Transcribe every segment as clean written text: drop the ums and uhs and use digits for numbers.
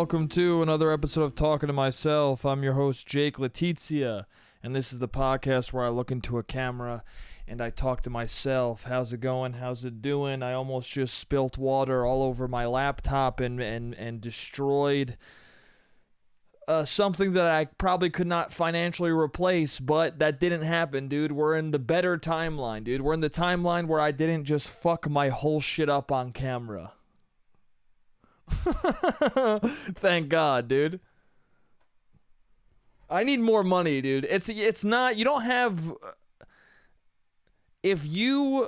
welcome to another episode of Talking to Myself. I'm your host, Jake Letizia, and this is the podcast where I look into a camera and I talk to myself. How's it going? How's it doing? I almost just spilt water all over my laptop and destroyed something that I probably could not financially replace, but that didn't happen, dude. We're in the better timeline, dude. We're in the timeline where I didn't just fuck my whole shit up on camera. Thank God, dude. I need more money, dude. It's not, you don't have, if you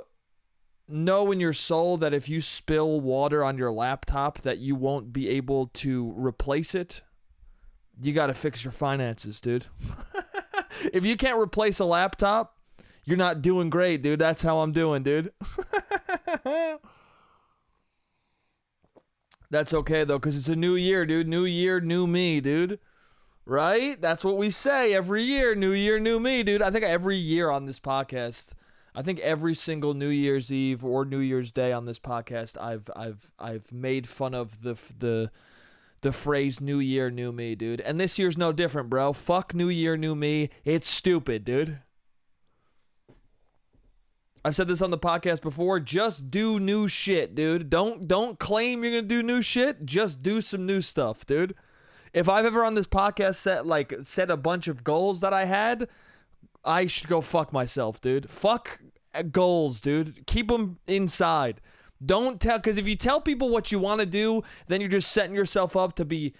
know in your soul that if you spill water on your laptop that you won't be able to replace it, you got to fix your finances, dude. If you can't replace a laptop, you're not doing great, dude. That's how I'm doing, dude. That's okay, though, because it's a new year, dude. New year, new me, dude. Right? That's what we say every year. New year, new me, dude. I think every year on this podcast, I think every single New Year's Eve or New Year's Day on this podcast, I've made fun of the phrase "New Year, New Me," dude. And this year's no different, bro. Fuck New Year, New Me. It's stupid, dude. I've said this on the podcast before. Just do new shit, dude. Don't claim you're gonna do new shit. Just do some new stuff, dude. If I've ever on this podcast set a bunch of goals that I had, I should go fuck myself, dude. Fuck goals, dude. Keep them inside. Don't tell, because if you tell people what you want to do, then you're just setting yourself up to be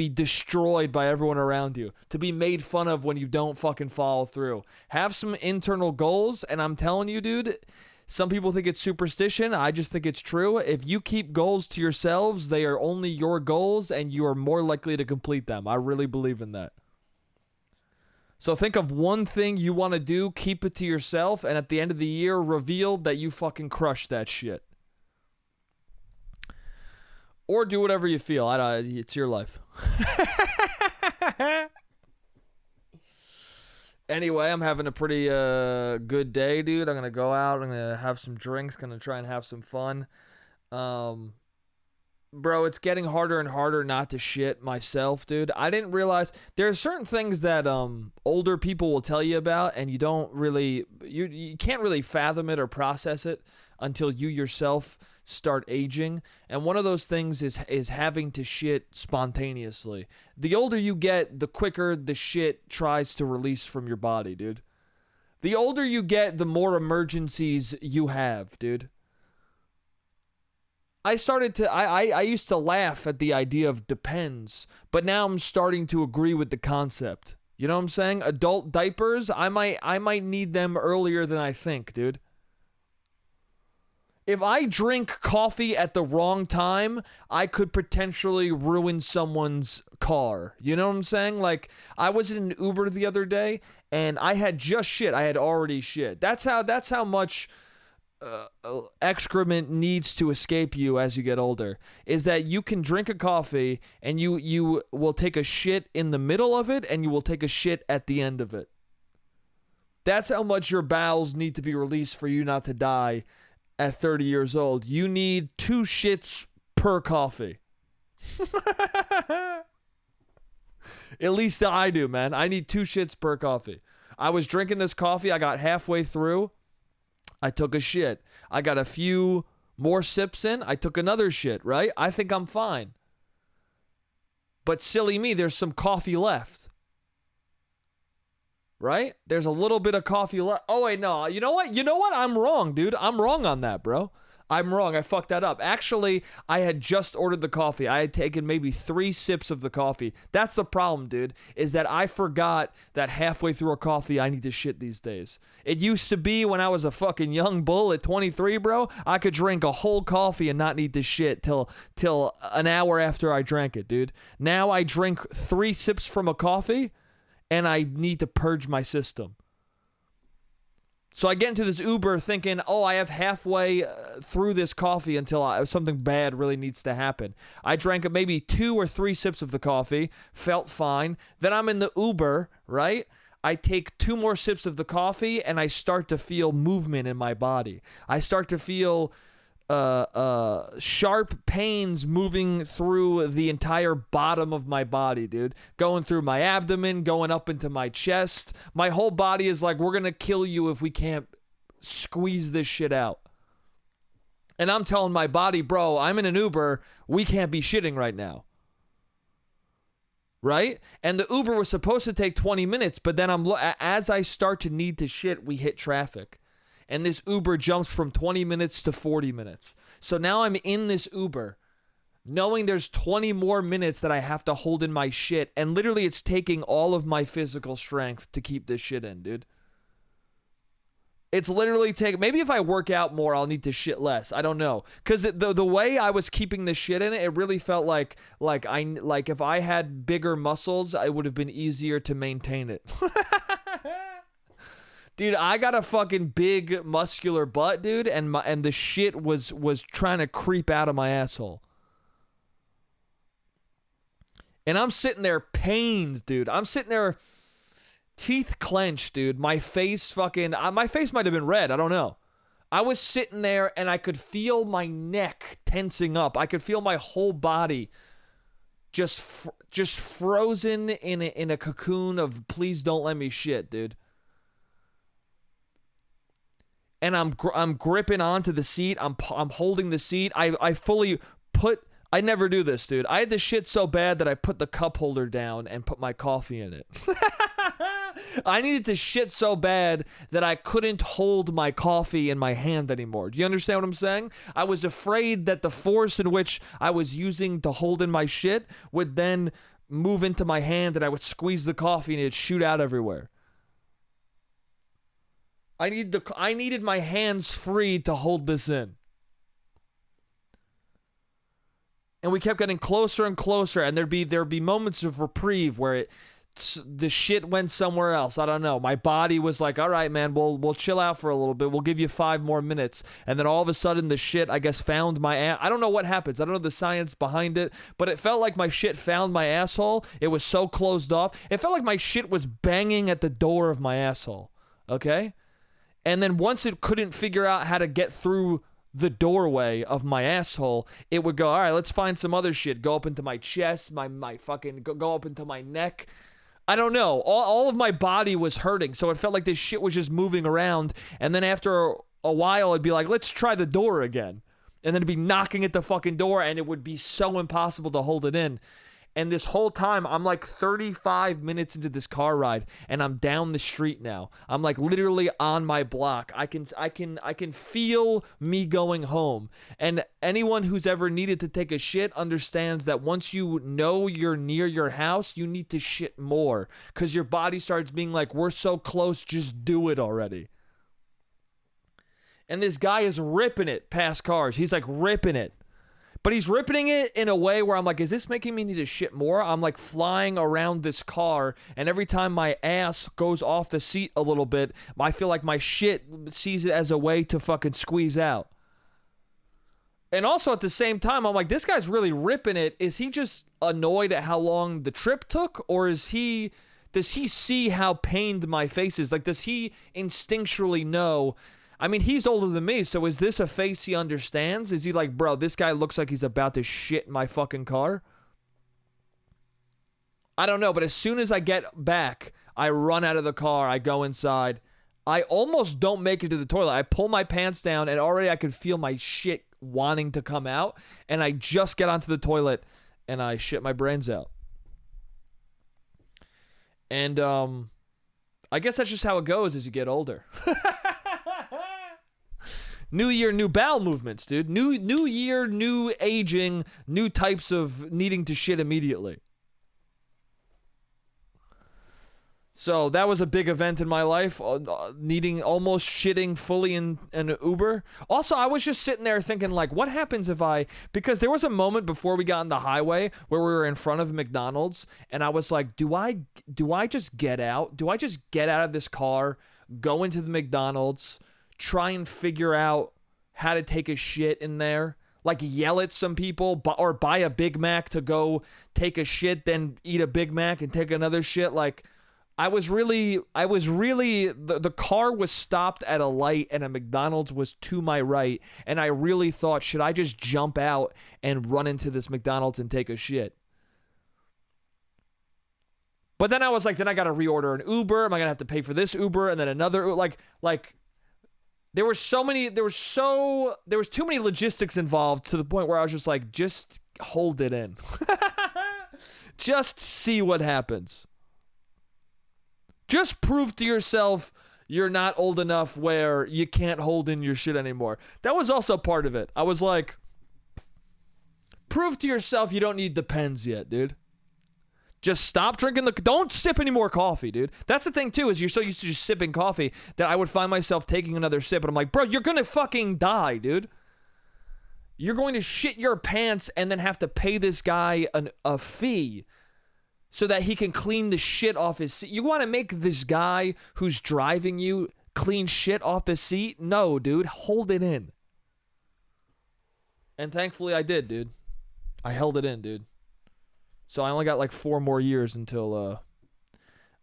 destroyed by everyone around you, to be made fun of when you don't fucking follow through. Have some internal goals, and I'm telling you, dude, some people think it's superstition. I just think it's true. If you keep goals to yourselves, they are only your goals, and you are more likely to complete them. I really believe in that. So think of one thing you want to do, keep it to yourself, and at the end of the year, reveal that you fucking crushed that shit. Or do whatever you feel. It's your life. Anyway, I'm having a pretty good day, dude. I'm going to go out. I'm going to have some drinks. Going to try and have some fun. Bro, it's getting harder and harder not to shit myself, dude. I didn't realize there's certain things that older people will tell you about, and you don't really, you can't really fathom it or process it until you yourself start aging. And one of those things is having to shit spontaneously. The older you get, the quicker the shit tries to release from your body, dude. The older you get, the more emergencies you have, dude. I used to laugh at the idea of depends, but now I'm starting to agree with the concept. You know what I'm saying? Adult diapers, I might need them earlier than I think, dude. If I drink coffee at the wrong time, I could potentially ruin someone's car. You know what I'm saying? Like, I was in an Uber the other day, and I had just shit. I had already shit. That's how much excrement needs to escape you as you get older, is that you can drink a coffee, and you will take a shit in the middle of it, and you will take a shit at the end of it. That's how much your bowels need to be released for you not to die at 30 years old. You need 2 shits per coffee. At least I do, man. I need 2 shits per coffee. I was drinking this coffee. I got halfway through. I took a shit. I got a few more sips in. I took another shit, right? I think I'm fine. But silly me, there's some coffee left. Right? There's a little bit of coffee left. Oh, wait, no. You know what? I'm wrong, dude. I'm wrong on that, bro. I'm wrong. I fucked that up. Actually, I had just ordered the coffee. I had taken maybe 3 sips of the coffee. That's the problem, dude, is that I forgot that halfway through a coffee, I need to shit these days. It used to be when I was a fucking young bull at 23, bro, I could drink a whole coffee and not need to shit till an hour after I drank it, dude. Now I drink 3 sips from a coffee, and I need to purge my system. So I get into this Uber thinking, oh, I have halfway through this coffee until something bad really needs to happen. I drank maybe 2 or 3 sips of the coffee, felt fine. Then I'm in the Uber, right? I take 2 more sips of the coffee, and I start to feel movement in my body. I start to feel sharp pains moving through the entire bottom of my body, dude. Going through my abdomen, going up into my chest. My whole body is like, we're gonna kill you if we can't squeeze this shit out. And I'm telling my body, bro, I'm in an Uber. We can't be shitting right now. Right? And the Uber was supposed to take 20 minutes, but then as I start to need to shit, we hit traffic. And this Uber jumps from 20 minutes to 40 minutes. So now I'm in this Uber, knowing there's 20 more minutes that I have to hold in my shit. And literally it's taking all of my physical strength to keep this shit in, dude. It's literally maybe if I work out more, I'll need to shit less. I don't know. Because the way I was keeping this shit in it really felt like if I had bigger muscles, it would have been easier to maintain it. Dude, I got a fucking big muscular butt, dude, and the shit was trying to creep out of my asshole. And I'm sitting there pained, dude. I'm sitting there, teeth clenched, dude. My face might have been red. I don't know. I was sitting there and I could feel my neck tensing up. I could feel my whole body just frozen in a cocoon of please don't let me shit, dude. And I'm gripping onto the seat. I'm holding the seat. I never do this, dude. I had the shit so bad that I put the cup holder down and put my coffee in it. I needed to shit so bad that I couldn't hold my coffee in my hand anymore. Do you understand what I'm saying? I was afraid that the force in which I was using to hold in my shit would then move into my hand and I would squeeze the coffee and it'd shoot out everywhere. I needed my hands free to hold this in. And we kept getting closer and closer, and there'd be moments of reprieve where the shit went somewhere else. I don't know. My body was like, all right, man, we'll chill out for a little bit. We'll give you 5 more minutes. And then all of a sudden the shit, I guess, found my ass. I don't know what happens. I don't know the science behind it, but it felt like my shit found my asshole. It was so closed off. It felt like my shit was banging at the door of my asshole. Okay? And then once it couldn't figure out how to get through the doorway of my asshole, it would go, all right, let's find some other shit. Go up into my chest, my fucking, go up into my neck. I don't know. All of my body was hurting. So it felt like this shit was just moving around. And then after a while, it'd be like, let's try the door again. And then it'd be knocking at the fucking door and it would be so impossible to hold it in. And this whole time, I'm like 35 minutes into this car ride, and I'm down the street now. I'm like literally on my block. I can feel me going home. And anyone who's ever needed to take a shit understands that once you know you're near your house, you need to shit more, because your body starts being like, we're so close, just do it already. And this guy is ripping it past cars. He's like ripping it. But he's ripping it in a way where I'm like, is this making me need to shit more? I'm like flying around this car, and every time my ass goes off the seat a little bit, I feel like my shit sees it as a way to fucking squeeze out. And also at the same time, I'm like, this guy's really ripping it. Is he just annoyed at how long the trip took? Or does he see how pained my face is? Like, does he instinctually know? I mean, he's older than me, so is this a face he understands? Is he like, bro, this guy looks like he's about to shit in my fucking car? I don't know, but as soon as I get back, I run out of the car, I go inside. I almost don't make it to the toilet. I pull my pants down, and already I can feel my shit wanting to come out, and I just get onto the toilet, and I shit my brains out. And, I guess that's just how it goes as you get older. New year, new bowel movements, dude. New year, new aging, new types of needing to shit immediately. So that was a big event in my life, needing, almost shitting fully in an Uber. Also, I was just sitting there thinking, like, what happens if because there was a moment before we got on the highway where we were in front of McDonald's, and I was like, do I just get out? Do I just get out of this car, go into the McDonald's, try and figure out how to take a shit in there, like yell at some people, or buy a Big Mac to go take a shit, then eat a Big Mac and take another shit? Like, the car was stopped at a light and a McDonald's was to my right, and I really thought, should I just jump out and run into this McDonald's and take a shit? But then I was like, then I got to reorder an Uber. Am I going to have to pay for this Uber and then another? Like there was too many logistics involved to the point where I was just like, just hold it in. Just see what happens. Just prove to yourself you're not old enough where you can't hold in your shit anymore. That was also part of it. I was like, prove to yourself you don't need Depends yet, dude. Just stop drinking don't sip any more coffee, dude. That's the thing, too, is you're so used to just sipping coffee that I would find myself taking another sip, and I'm like, bro, you're gonna fucking die, dude. You're going to shit your pants and then have to pay this guy a fee so that he can clean the shit off his seat. You want to make this guy who's driving you clean shit off the seat? No, dude. Hold it in. And thankfully I did, dude. I held it in, dude. So I only got like 4 more years until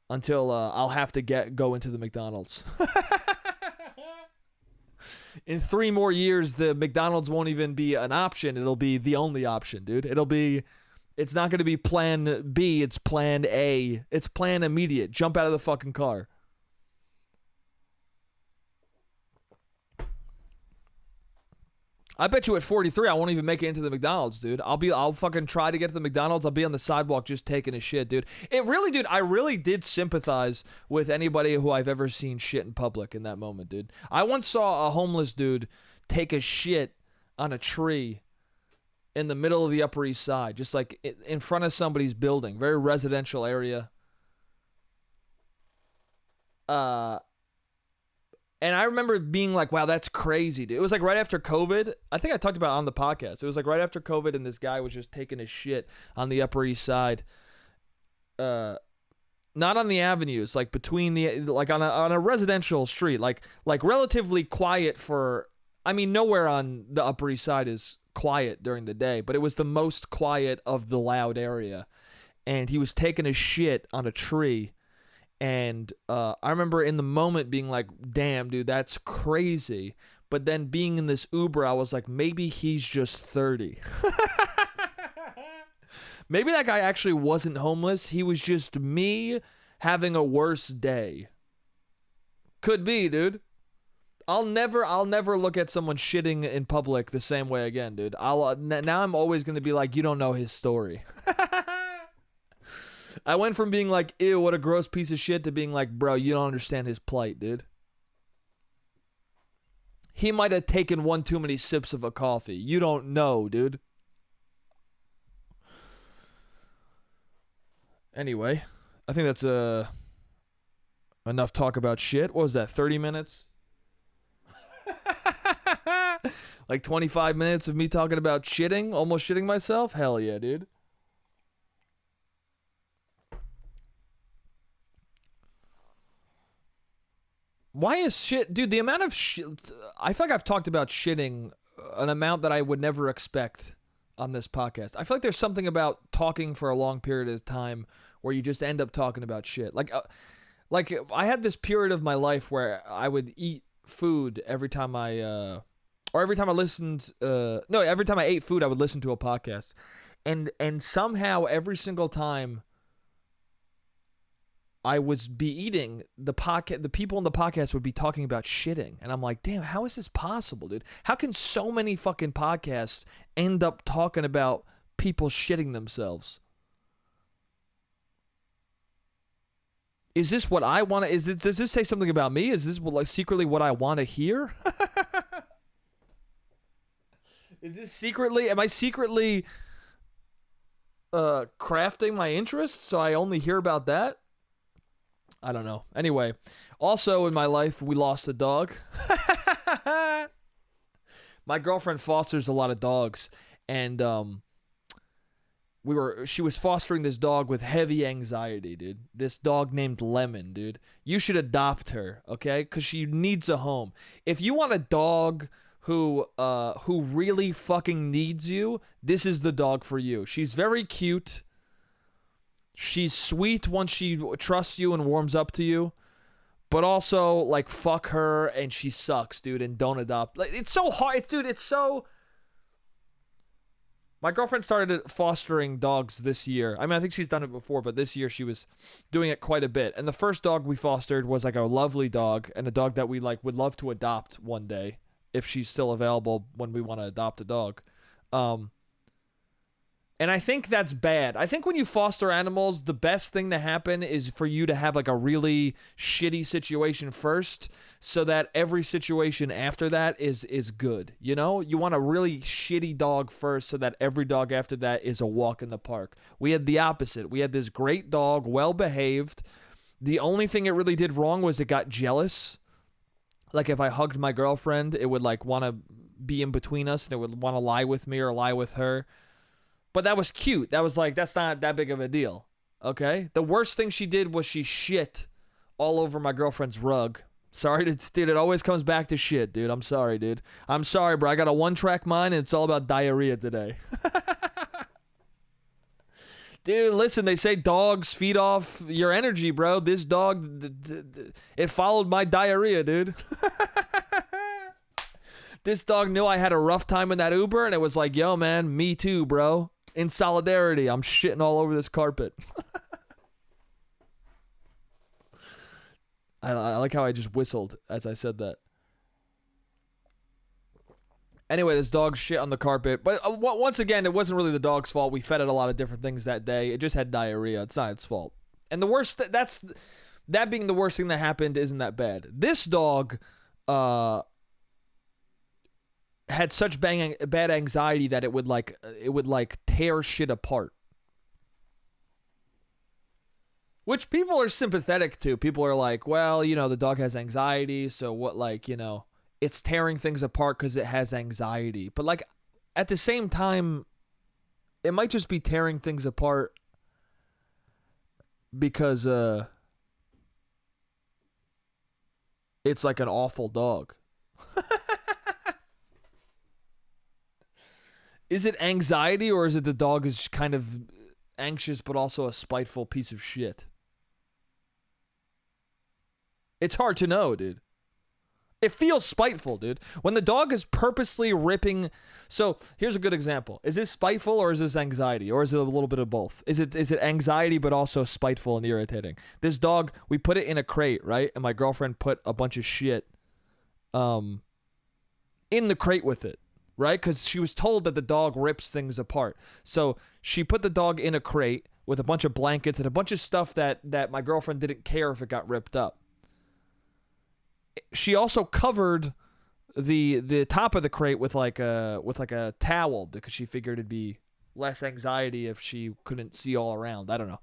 I'll have to go into the McDonald's. In 3 more years, the McDonald's won't even be an option. It'll be the only option, dude. It's not going to be plan B. It's plan A. It's plan immediate. Jump out of the fucking car. I bet you at 43, I won't even make it into the McDonald's, dude. I'll fucking try to get to the McDonald's. I'll be on the sidewalk just taking a shit, dude. I really did sympathize with anybody who I've ever seen shit in public in that moment, dude. I once saw a homeless dude take a shit on a tree in the middle of the Upper East Side, just like in front of somebody's building, very residential area. And I remember being like, wow, that's crazy, dude. It was like right after COVID. I think I talked about it on the podcast. It was like right after COVID, and this guy was just taking a shit on the Upper East Side. Not on the avenues, like between like on a residential street, like relatively quiet nowhere on the Upper East Side is quiet during the day, but it was the most quiet of the loud area. And he was taking a shit on a tree. And I remember in the moment being like, damn, dude, that's crazy. But then being in this Uber, I was like, maybe he's just 30. Maybe that guy actually wasn't homeless. He was just me having a worse day. Could be, dude. I'll never look at someone shitting in public the same way again, dude. Now I'm always going to be like, you don't know his story. I went from being like, ew, what a gross piece of shit, to being like, bro, you don't understand his plight, dude. He might have taken 1 too many sips of a coffee. You don't know, dude. Anyway, I think that's enough talk about shit. What was that, 30 minutes? Like 25 minutes of me talking about shitting, almost shitting myself? Hell yeah, dude. Why is shit... Dude, the amount of shit... I feel like I've talked about shitting an amount that I would never expect on this podcast. I feel like there's something about talking for a long period of time where you just end up talking about shit. Like I had this period of my life where I would eat food every time I... or every time I listened... every time I ate food, I would listen to a podcast. And somehow, every single time I was eating, the people in the podcast would be talking about shitting. And I'm like, damn, how is this possible, dude? How can so many fucking podcasts end up talking about people shitting themselves? Is this what I want to... Does this say something about me? Is this secretly what I want to hear? Is this secretly... Am I secretly crafting my interests so I only hear about that? I don't know. Anyway, also in my life, we lost a dog. My girlfriend fosters a lot of dogs, and she was fostering this dog with heavy anxiety, dude. This dog named Lemon, dude. You should adopt her, okay? Because she needs a home. If you want a dog who really fucking needs you, this is the dog for you. She's very cute. She's sweet once she trusts you and warms up to you. But also, like, fuck her and she sucks, dude, and don't adopt. Like, it's so hard. Dude, it's so... My girlfriend started fostering dogs this year. I mean, I think she's done it before, but this year she was doing it quite a bit. And the first dog we fostered was, like, a lovely dog and a dog that we, like, would love to adopt one day if she's still available when we want to adopt a dog. And I think that's bad. I think when you foster animals, the best thing to happen is for you to have like a really shitty situation first so that every situation after that is good. You know, you want a really shitty dog first so that every dog after that is a walk in the park. We had the opposite. We had this great dog, well behaved. The only thing it really did wrong was it got jealous. Like if I hugged my girlfriend, it would like want to be in between us and it would want to lie with me or lie with her. But that was cute. That was like, that's not that big of a deal. Okay? The worst thing she did was she shit all over my girlfriend's rug. Sorry, dude. It always comes back to shit, dude. I'm sorry, dude. I'm sorry, bro. I got a one-track mind, and it's all about diarrhea today. Dude, listen. They say dogs feed off your energy, bro. This dog, it followed my diarrhea, dude. This dog knew I had a rough time in that Uber, and it was like, yo, man, me too, bro. In solidarity, I'm shitting all over this carpet. I like how I just whistled as I said that. Anyway, this dog shit on the carpet. But once again, it wasn't really the dog's fault. We fed it a lot of different things that day. It just had diarrhea. It's not its fault. And the worst, that being the worst thing that happened isn't that bad. This dog had such bad anxiety that it would tear shit apart. Which people are sympathetic to. People are like, well, you know, the dog has anxiety, so what, like, you know, it's tearing things apart because it has anxiety. But like at the same time, it might just be tearing things apart because it's like an awful dog. Is it anxiety or is it the dog is kind of anxious but also a spiteful piece of shit? It's hard to know, dude. It feels spiteful, dude. When the dog is purposely ripping... So, here's a good example. Is this spiteful or is this anxiety? Or is it a little bit of both? Is it anxiety but also spiteful and irritating? This dog, we put it in a crate, right? And my girlfriend put a bunch of shit in the crate with it. Right? Because she was told that the dog rips things apart. So she put the dog in a crate with a bunch of blankets and a bunch of stuff that my girlfriend didn't care if it got ripped up. She also covered the top of the crate with like a towel because she figured it'd be less anxiety if she couldn't see all around. I don't know.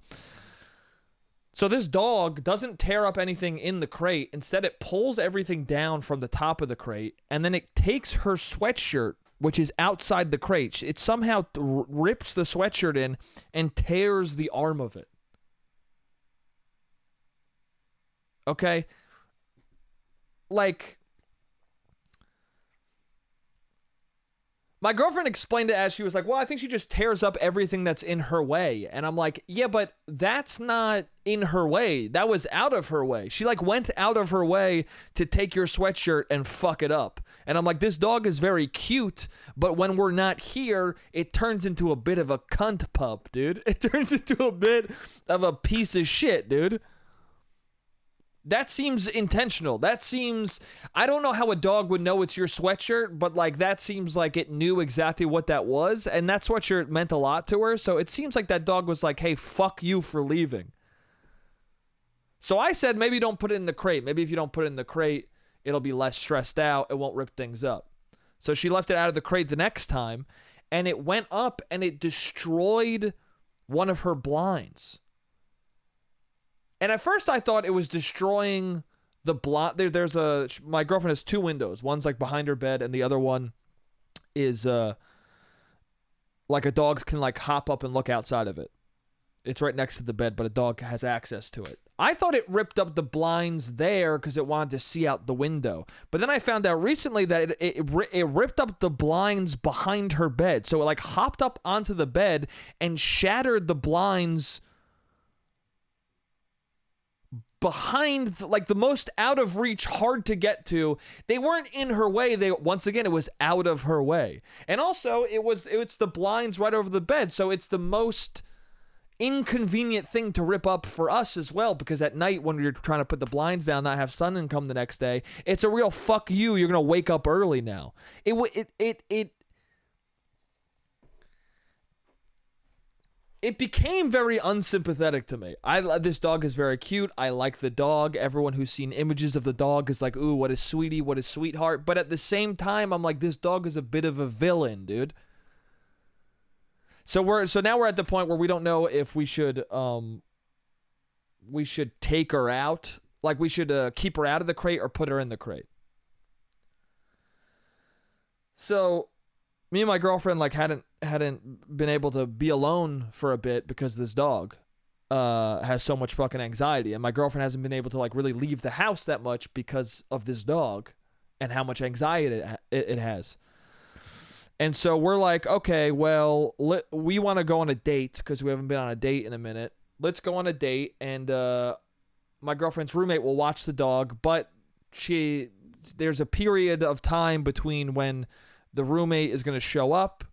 So this dog doesn't tear up anything in the crate. Instead, it pulls everything down from the top of the crate, and then it takes her sweatshirt, which is outside the crate. It somehow rips the sweatshirt in and tears the arm of it. Okay? Like, my girlfriend explained it as she was like, well, I think she just tears up everything that's in her way. And I'm like, yeah, but that's not in her way. That was out of her way. She like went out of her way to take your sweatshirt and fuck it up. And I'm like, this dog is very cute, but when we're not here, it turns into a bit of a cunt pup, dude. It turns into a bit of a piece of shit, dude. That seems intentional. That seems... I don't know how a dog would know it's your sweatshirt, but, like, that seems like it knew exactly what that was, and that sweatshirt meant a lot to her, so it seems like that dog was like, hey, fuck you for leaving. So I said, maybe don't put it in the crate. Maybe if you don't put it in the crate, it'll be less stressed out. It won't rip things up. So she left it out of the crate the next time, and it went up, and it destroyed one of her blinds. And at first I thought it was destroying the blind. My girlfriend has two windows. One's like behind her bed and the other one is like a dog can like hop up and look outside of it. It's right next to the bed, but a dog has access to it. I thought it ripped up the blinds there because it wanted to see out the window. But then I found out recently that it ripped up the blinds behind her bed. So it like hopped up onto the bed and shattered the blinds behind, like the most out of reach, hard to get to. They weren't in her way. Once again, it was out of her way. And also, it's the blinds right over the bed, so it's the most inconvenient thing to rip up for us as well, because at night when you're trying to put the blinds down, not have sun income the next day, it's a real fuck you. You're gonna wake up early now. It became very unsympathetic to me. This dog is very cute. I like the dog. Everyone who's seen images of the dog is like, ooh, what a sweetie, what a sweetheart. But at the same time, I'm like, this dog is a bit of a villain, dude. So now we're at the point where we don't know if we should take her out, like we should keep her out of the crate or put her in the crate. So me and my girlfriend like hadn't been able to be alone for a bit because this dog has so much fucking anxiety, and my girlfriend hasn't been able to like really leave the house that much because of this dog and how much anxiety it has. And so we're like, okay, well, we want to go on a date because we haven't been on a date in a minute. Let's go on a date, and my girlfriend's roommate will watch the dog, but there's a period of time between when the roommate is going to show up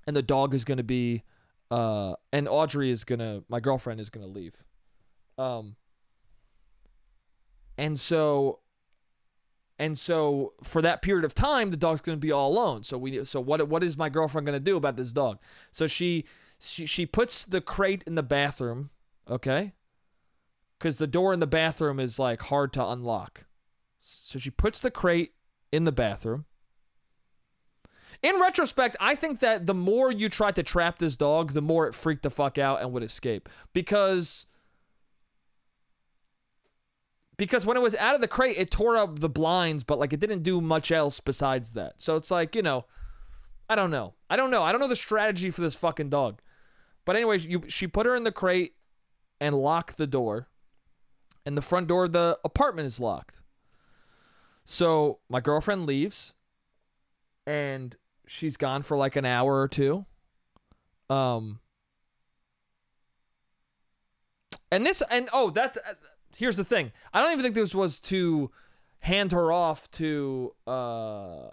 and the dog is going to be, and my girlfriend is going to leave. And so for that period of time, the dog's going to be all alone. So what is my girlfriend going to do about this dog? So she puts the crate in the bathroom, okay? Because the door in the bathroom is like hard to unlock. So she puts the crate in the bathroom. In retrospect, I think that the more you tried to trap this dog, the more it freaked the fuck out and would escape. Because when it was out of the crate, it tore up the blinds, but like it didn't do much else besides that. So it's like, I don't know. I don't know the strategy for this fucking dog. But anyways, she put her in the crate and locked the door. And the front door of the apartment is locked. So my girlfriend leaves. And she's gone for like an hour or two. Here's the thing. I don't even think this was to hand her off to the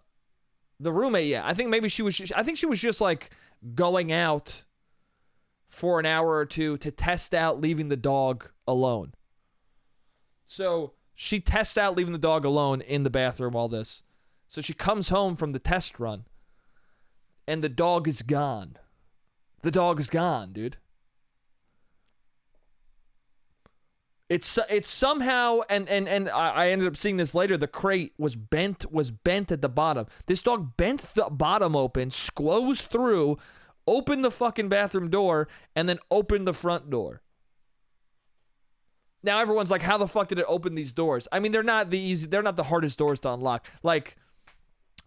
roommate yet. I think maybe she was just like going out for an hour or two to test out leaving the dog alone. So she tests out leaving the dog alone in the bathroom, all this. So she comes home from the test run and the dog is gone. The dog is gone, dude. It's somehow, and I ended up seeing this later, the crate was bent at the bottom. This dog bent the bottom open, squoze through, opened the fucking bathroom door, and then opened the front door. Now everyone's like, how the fuck did it open these doors? I mean, they're not the hardest doors to unlock. Like,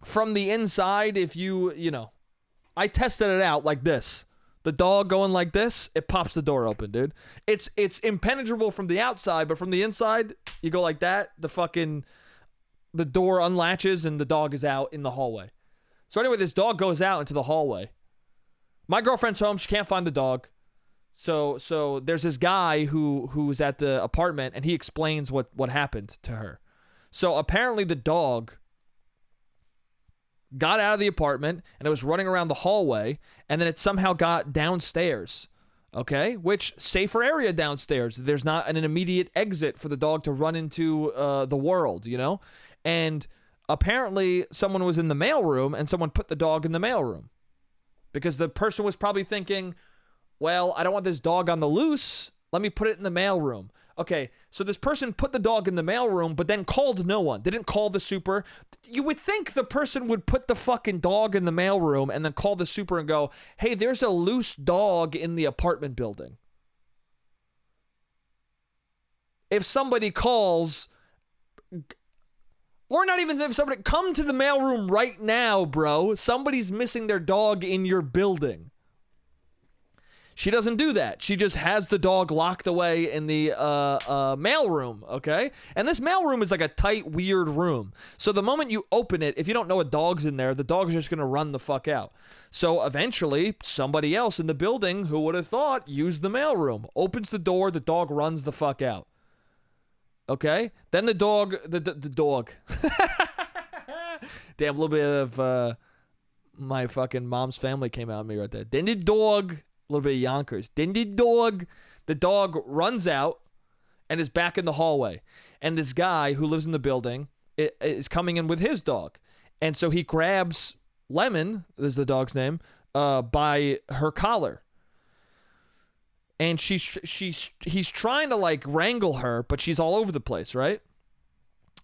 from the inside, if I tested it out like this. The dog going like this, it pops the door open, dude. It's impenetrable from the outside, but from the inside, you go like that, the door unlatches and the dog is out in the hallway. So anyway, this dog goes out into the hallway. My girlfriend's home, she can't find the dog. So there's this guy who's at the apartment and he explains what happened to her. So apparently the dog got out of the apartment and it was running around the hallway, and then it somehow got downstairs, okay? Which, safer area downstairs. There's not an immediate exit for the dog to run into the world, And apparently someone was in the mailroom and someone put the dog in the mailroom. Because the person was probably thinking, well, I don't want this dog on the loose. Let me put it in the mailroom. Okay, so this person put the dog in the mailroom, but then called no one. Didn't call the super. You would think the person would put the fucking dog in the mailroom and then call the super and go, hey, there's a loose dog in the apartment building. If somebody calls, or not even if somebody, come to the mailroom right now, bro. Somebody's missing their dog in your building. She doesn't do that. She just has the dog locked away in the mailroom, okay? And this mailroom is like a tight, weird room. So the moment you open it, if you don't know a dog's in there, the dog's just going to run the fuck out. So eventually, somebody else in the building, who would have thought, used the mailroom. Opens the door, the dog runs the fuck out. Okay? Then the dog, the dog. Damn, a little bit of my fucking mom's family came out at me right there. Then the dog, a little bit of Yonkers. Then the dog runs out and is back in the hallway. And this guy who lives in the building is coming in with his dog. And so he grabs Lemon, this is the dog's name, by her collar. And he's trying to like wrangle her, but she's all over the place, right?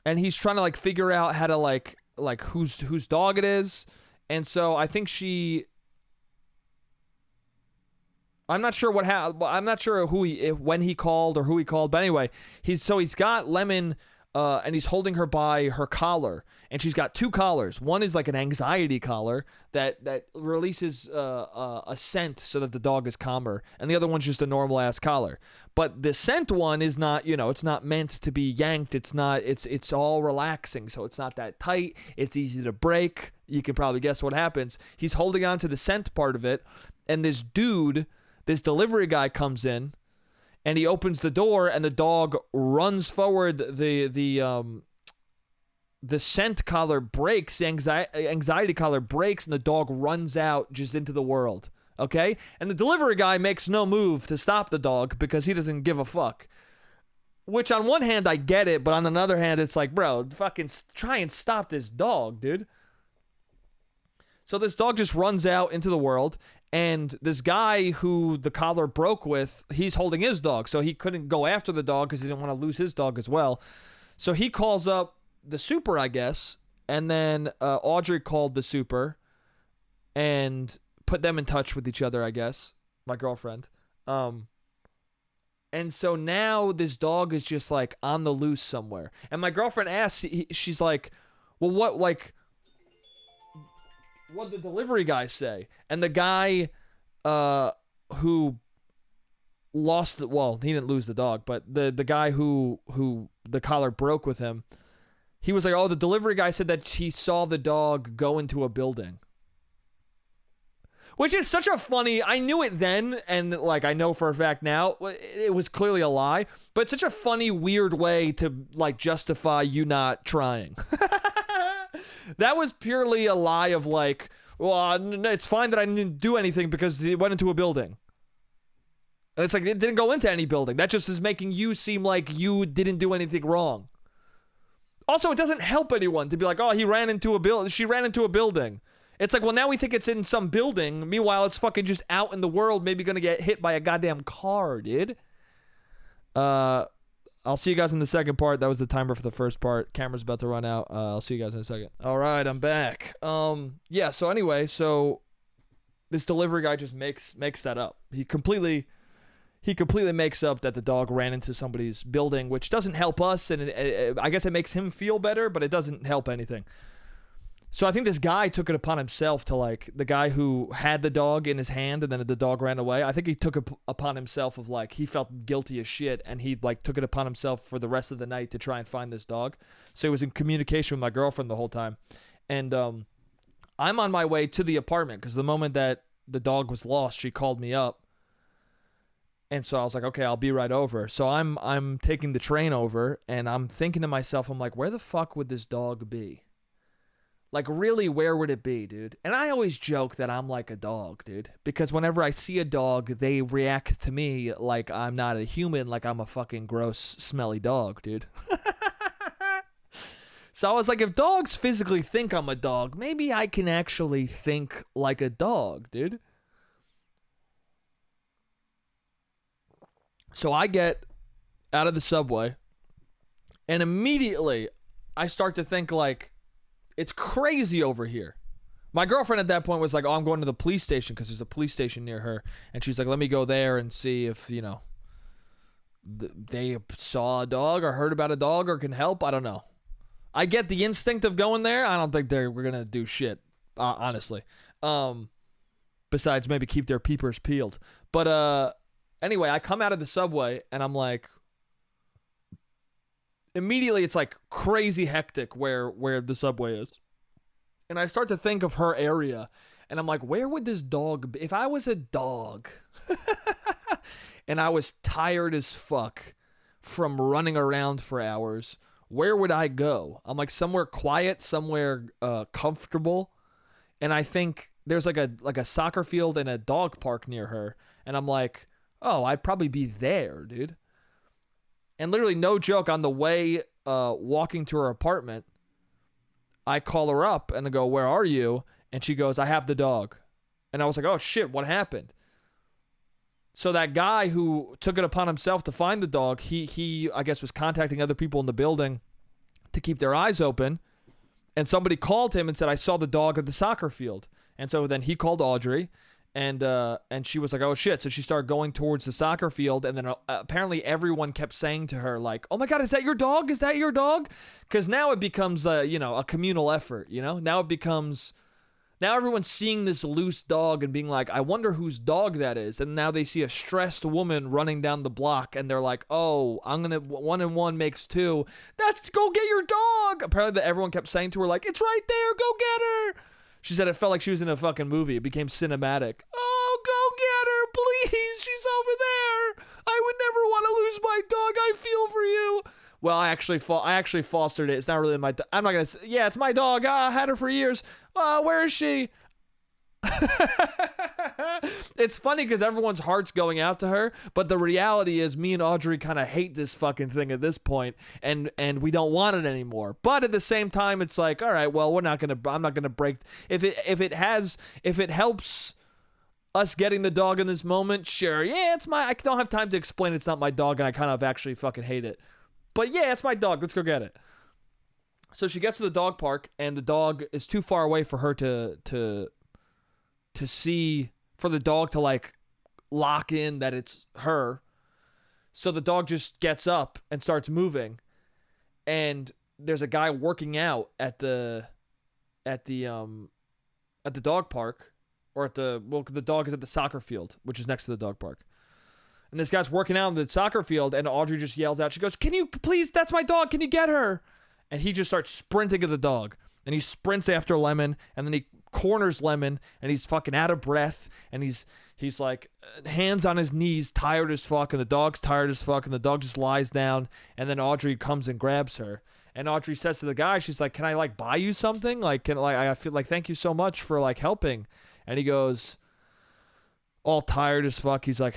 And he's trying to like figure out how to like whose dog it is. And so I think I'm not sure I'm not sure when he called or who he called, but anyway, he's got Lemon, and he's holding her by her collar, and she's got two collars. One is like an anxiety collar that releases a scent so that the dog is calmer, and the other one's just a normal ass collar. But the scent one is not, it's not meant to be yanked. It's all relaxing, so it's not that tight. It's easy to break. You can probably guess what happens. He's holding on to the scent part of it, and this delivery guy comes in, and he opens the door, and the dog runs forward. The scent collar breaks, the anxiety collar breaks, and the dog runs out just into the world. Okay? And the delivery guy makes no move to stop the dog because he doesn't give a fuck. Which on one hand, I get it, but on another hand, it's like, bro, fucking try and stop this dog, dude. So this dog just runs out into the world, and this guy who the collar broke with, he's holding his dog, so he couldn't go after the dog because he didn't want to lose his dog as well. So he calls up the super, I guess, and then Audrey called the super and put them in touch with each other, I guess, my girlfriend. And so now this dog is just like on the loose somewhere. And my girlfriend asks, she's like, well, what did the delivery guy say? And the guy who lost he didn't lose the dog, but the guy who the collar broke with him, he was like, oh, the delivery guy said that he saw the dog go into a building. Which is such a funny, I knew it then, and like I know for a fact now, it was clearly a lie, but it's such a funny, weird way to like justify you not trying. That was purely a lie of like, well, it's fine that I didn't do anything because it went into a building. And it's like, it didn't go into any building. That just is making you seem like you didn't do anything wrong. Also, it doesn't help anyone to be like, oh, she ran into a building. It's like, well, now we think it's in some building. Meanwhile, it's fucking just out in the world, maybe gonna get hit by a goddamn car, dude. I'll see you guys in the second part. That was the timer for the first part. Camera's about to run out. I'll see you guys in a second. All right, I'm back. Yeah, so anyway, this delivery guy just makes that up. He completely makes up that the dog ran into somebody's building, which doesn't help us, and I guess it makes him feel better, but it doesn't help anything. So I think this guy took it upon himself to, like, the guy who had the dog in his hand and then the dog ran away. I think he took it upon himself of, like, he felt guilty as shit, and he, like, took it upon himself for the rest of the night to try and find this dog. So he was in communication with my girlfriend the whole time. And I'm on my way to the apartment because the moment that the dog was lost, she called me up. And so I was like, okay, I'll be right over. So I'm taking the train over, and I'm thinking to myself, I'm like, where the fuck would this dog be? Like, really, where would it be, dude? And I always joke that I'm like a dog, dude. Because whenever I see a dog, they react to me like I'm not a human, like I'm a fucking gross, smelly dog, dude. So I was like, if dogs physically think I'm a dog, maybe I can actually think like a dog, dude. So I get out of the subway, and immediately I start to think, like, it's crazy over here. My girlfriend at that point was like, oh, I'm going to the police station because there's a police station near her. And she's like, let me go there and see if, they saw a dog or heard about a dog or can help. I don't know. I get the instinct of going there. I don't think we're going to do shit, honestly. Besides maybe keep their peepers peeled. But anyway, I come out of the subway and I'm like, immediately it's like crazy hectic where the subway is. And I start to think of her area, and I'm like, where would this dog be? If I was a dog and I was tired as fuck from running around for hours, where would I go? I'm like somewhere quiet, somewhere comfortable. And I think there's like a soccer field and a dog park near her. And I'm like, oh, I'd probably be there, dude. And literally, no joke, on the way walking to her apartment, I call her up and I go, where are you? And she goes, I have the dog. And I was like, oh shit, what happened? So that guy who took it upon himself to find the dog, he I guess was contacting other people in the building to keep their eyes open. And somebody called him and said, I saw the dog at the soccer field. And so then he called Audrey, and she was like, oh shit. So she started going towards the soccer field, and then apparently everyone kept saying to her, like, oh my God, is that your dog? Is that your dog? Because now it becomes a communal effort, Now everyone's seeing this loose dog and being like, I wonder whose dog that is. And now they see a stressed woman running down the block, and they're like, oh, 1 and 1 makes 2. Go get your dog. Apparently everyone kept saying to her, like, it's right there, go get her. She said it felt like she was in a fucking movie. It became cinematic. Oh, go get her, please. She's over there. I would never want to lose my dog. I feel for you. Well, I actually fostered it. It's not really my dog. I'm not going to say, yeah, it's my dog. I had her for years. Where is she? It's funny because everyone's heart's going out to her, but the reality is me and Audrey kind of hate this fucking thing at this point, and we don't want it anymore. But at the same time, it's like, all right, well, I'm not gonna break if it helps us getting the dog in this moment. Sure, yeah, I don't have time to explain it's not my dog, and I kind of actually fucking hate it. But yeah, it's my dog. Let's go get it. So she gets to the dog park, and the dog is too far away for her to see, for the dog to like lock in that it's her. So the dog just gets up and starts moving, and there's a guy working out at the dog park, or the dog is at the soccer field, which is next to the dog park. And this guy's working out in the soccer field, and Audrey just yells out, she goes, can you please, that's my dog, can you get her? And he just starts sprinting at the dog, and he sprints after Lemon, and then he corners Lemon, and he's fucking out of breath, and he's like hands on his knees, tired as fuck, and the dog's tired as fuck, and the dog just lies down, and then Audrey comes and grabs her, and Audrey says to the guy, she's like, can I like buy you something? Like, I feel like, thank you so much for like helping. And he goes, all tired as fuck, he's like,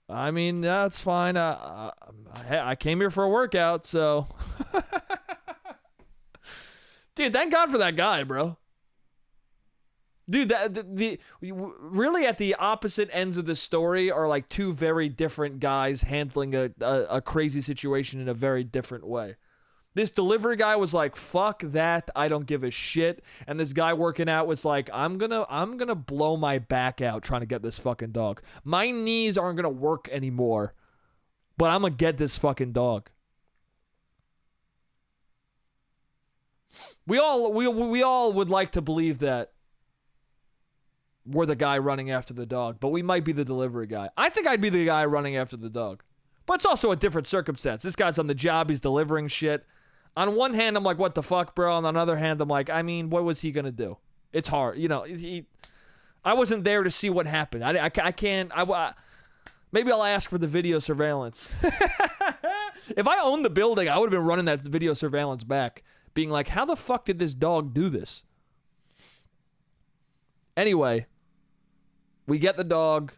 I mean, that's fine. I came here for a workout, so. Dude, thank God for that guy, bro. Dude, really at the opposite ends of the story are like two very different guys handling a crazy situation in a very different way. This delivery guy was like, fuck that, I don't give a shit. And this guy working out was like, I'm gonna blow my back out trying to get this fucking dog. My knees aren't gonna work anymore, but I'm gonna get this fucking dog. We all would like to believe that we're the guy running after the dog, but we might be the delivery guy. I think I'd be the guy running after the dog. But it's also a different circumstance. This guy's on the job, he's delivering shit. On one hand, I'm like, what the fuck, bro? On the other hand, I'm like, I mean, what was he going to do? It's hard. I wasn't there to see what happened. I can't. Maybe I'll ask for the video surveillance. If I owned the building, I would have been running that video surveillance back, being like, how the fuck did this dog do this? Anyway, we get the dog.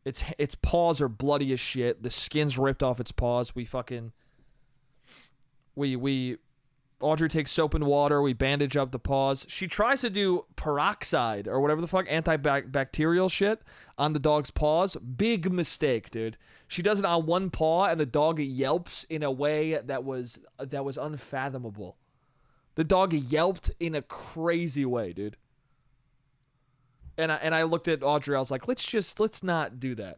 Its paws are bloody as shit. The skin's ripped off its paws. Audrey takes soap and water. We bandage up the paws. She tries to do peroxide or whatever the fuck, antibacterial shit on the dog's paws. Big mistake, dude. She does it on one paw, and the dog yelps in a way that was unfathomable. The dog yelped in a crazy way, dude. And I looked at Audrey. I was like, let's not do that.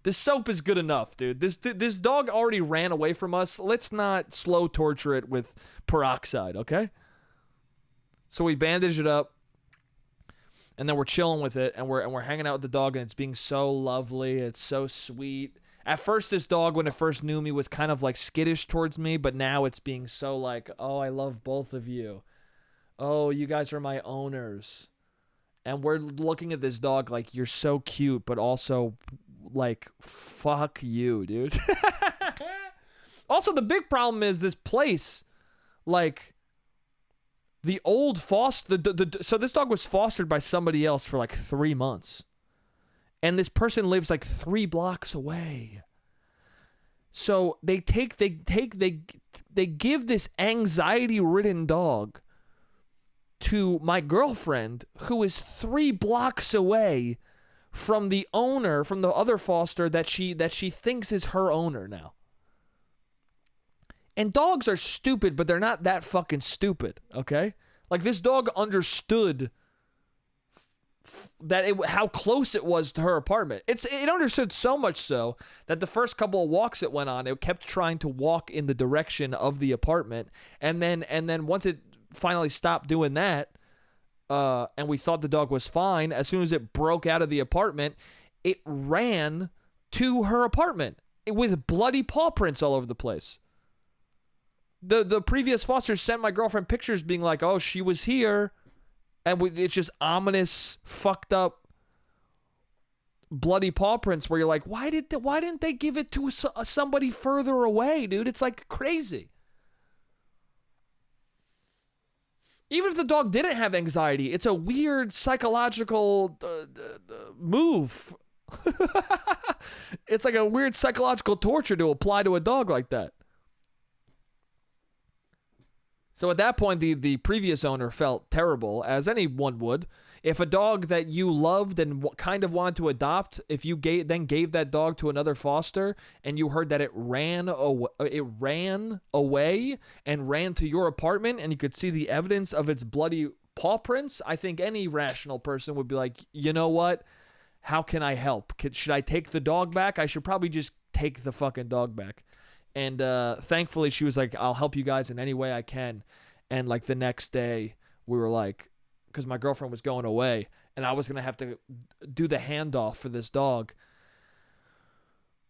The soap is good enough, dude. This dog already ran away from us. Let's not slow torture it with peroxide, okay? So we bandage it up, and then we're chilling with it, and we're hanging out with the dog, and it's being so lovely. It's so sweet. At first, this dog, when it first knew me, was kind of like skittish towards me, but now it's being so like, oh, I love both of you. Oh, you guys are my owners. And we're looking at this dog like, you're so cute, but also, like, fuck you, dude. Also, the big problem is this place, like, the old foster, so this dog was fostered by somebody else for like 3 months. And this person lives like 3 blocks away. So they give this anxiety-ridden dog to my girlfriend, who is 3 blocks away from the owner, from the other foster that she thinks is her owner now. And dogs are stupid, but they're not that fucking stupid, okay? Like, this dog understood how close it was to her apartment. It understood so much so that the first couple of walks it went on, it kept trying to walk in the direction of the apartment, and then once it finally stopped doing that, and we thought the dog was fine, as soon as it broke out of the apartment, it ran to her apartment with bloody paw prints all over the place. The previous foster sent my girlfriend pictures being like, oh, she was here. And it's just ominous, fucked up, bloody paw prints where you're like, why didn't they give it to somebody further away, dude? It's like crazy. Even if the dog didn't have anxiety, it's a weird psychological move. It's like a weird psychological torture to apply to a dog like that. So at that point, the previous owner felt terrible, as anyone would. If a dog that you loved and kind of wanted to adopt, if you then gave that dog to another foster, and you heard that it ran away and ran to your apartment, and you could see the evidence of its bloody paw prints, I think any rational person would be like, you know what? How can I help? Should I take the dog back? I should probably just take the fucking dog back. And thankfully, she was like, I'll help you guys in any way I can. And like the next day, we were like, because my girlfriend was going away, and I was going to have to do the handoff for this dog,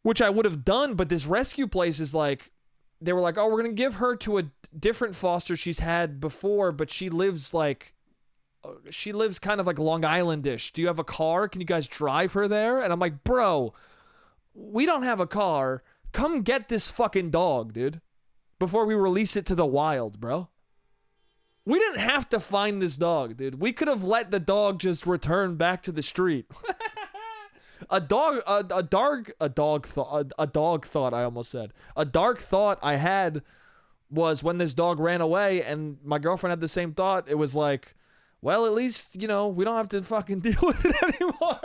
which I would have done. But this rescue place is like, they were like, oh, we're going to give her to a different foster she's had before, but she lives kind of like Long Island-ish. Do you have a car? Can you guys drive her there? And I'm like, bro, we don't have a car. Come get this fucking dog, dude, before we release it to the wild, bro. We didn't have to find this dog, dude. We could have let the dog just return back to the street. A dark thought I had was when this dog ran away, and my girlfriend had the same thought. It was like, well, at least, we don't have to fucking deal with it anymore.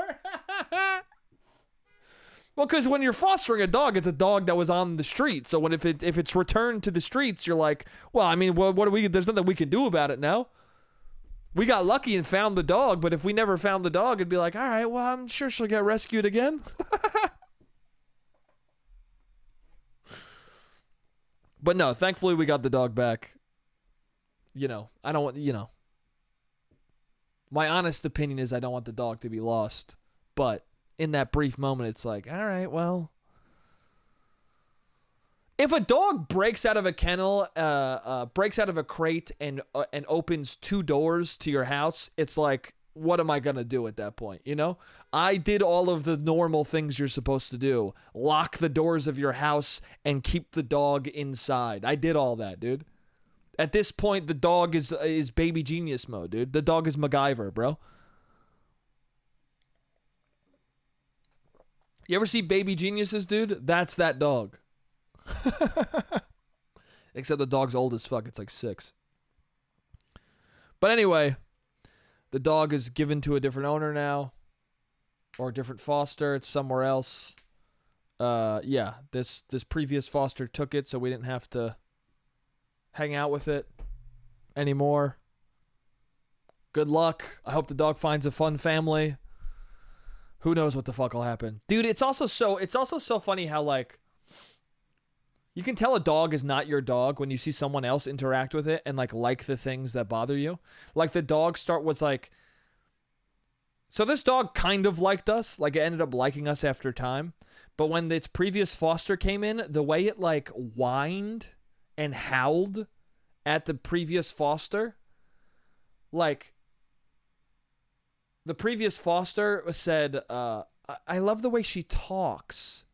Well, because when you're fostering a dog, it's a dog that was on the street. So if it's returned to the streets, you're like, well, I mean, what do we? There's nothing we can do about it now. We got lucky and found the dog, but if we never found the dog, it'd be like, all right, well, I'm sure she'll get rescued again. But no, thankfully we got the dog back. I don't want, my honest opinion is I don't want the dog to be lost, but in that brief moment, it's like, all right, well, if a dog breaks out of a kennel, breaks out of a crate and opens 2 doors to your house, it's like, what am I going to do at that point? I did all of the normal things you're supposed to do. Lock the doors of your house and keep the dog inside. I did all that, dude. At this point, the dog is baby genius mode, dude. The dog is MacGyver, bro. You ever see Baby Geniuses, dude? That's that dog. Except the dog's old as fuck. It's like 6. But anyway, the dog is given to a different owner now. Or a different foster. It's somewhere else. Yeah, this previous foster took it, so we didn't have to hang out with it anymore. Good luck. I hope the dog finds a fun family. Who knows what the fuck will happen. Dude, it's also so funny how, like, you can tell a dog is not your dog when you see someone else interact with it and like the things that bother you. Like, the dog was like, so this dog kind of liked us, like it ended up liking us after time. But when its previous foster came in, the way it like whined and howled at the previous foster, like, the previous foster said, I love the way she talks.